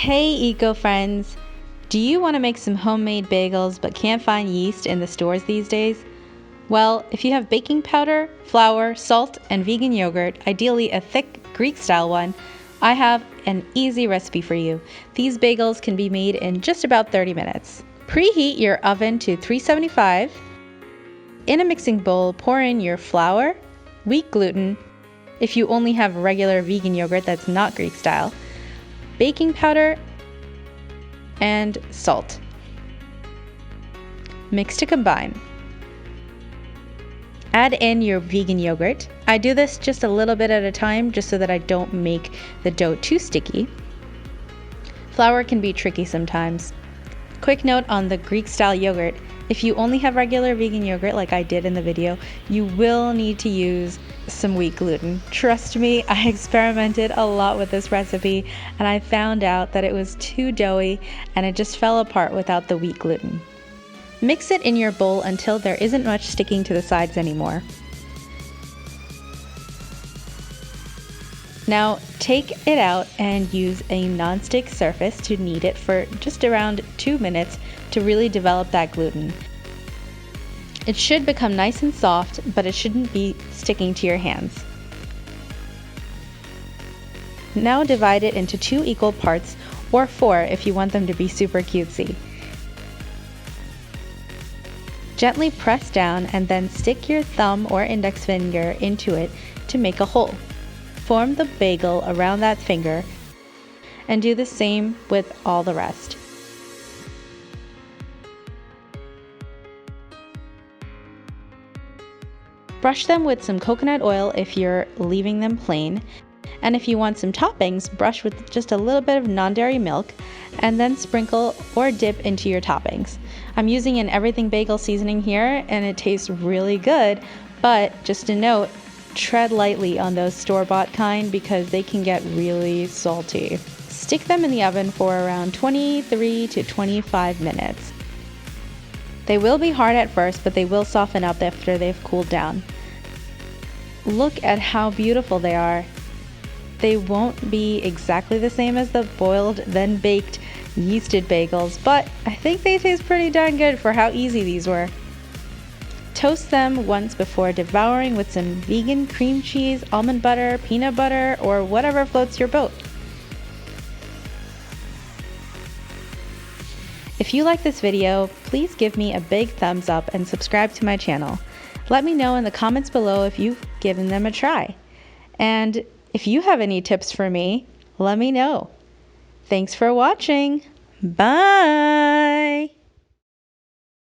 Hey eco-friends! Do you want to make some homemade bagels but can't find yeast in the stores these days? Well, if you have baking powder, flour, salt, and vegan yogurt, ideally a thick Greek-style one, I have an easy recipe for you. These bagels can be made in just about 30 minutes. Preheat your oven to 375. In a mixing bowl, pour in your flour, wheat gluten, if you only have regular vegan yogurt that's not Greek style, baking powder, and salt. Mix to combine. Add in your vegan yogurt. I do this just a little bit at a time just so that I don't make the dough too sticky. Flour can be tricky sometimes. Quick note on the Greek style yogurt. If you only have regular vegan yogurt like I did in the video, you will need to use some wheat gluten. Trust me, I experimented a lot with this recipe and I found out that it was too doughy and it just fell apart without the wheat gluten. Mix it in your bowl until there isn't much sticking to the sides anymore. Now take it out and use a non-stick surface to knead it for just around 2 minutes to really develop that gluten. It should become nice and soft, but it shouldn't be sticking to your hands. Now divide it into 2 equal parts, or 4 if you want them to be super cutesy. Gently press down and then stick your thumb or index finger into it to make a hole. Form the bagel around that finger and do the same with all the rest. Brush them with some coconut oil if you're leaving them plain, and if you want some toppings, brush with just a little bit of non-dairy milk and then sprinkle or dip into your toppings. I'm using an everything bagel seasoning here and it tastes really good, but just a note, tread lightly on those store-bought kind because they can get really salty. Stick them in the oven for around 23 to 25 minutes. They will be hard at first, but they will soften up after they've cooled down. Look at how beautiful they are. They won't be exactly the same as the boiled then baked yeasted bagels, but I think they taste pretty darn good for how easy these were. Toast them once before devouring with some vegan cream cheese, almond butter, peanut butter, or whatever floats your boat. If you like this video, please give me a big thumbs up and subscribe to my channel. Let me know in the comments below if you've given them a try. And if you have any tips for me, let me know. Thanks for watching. Bye!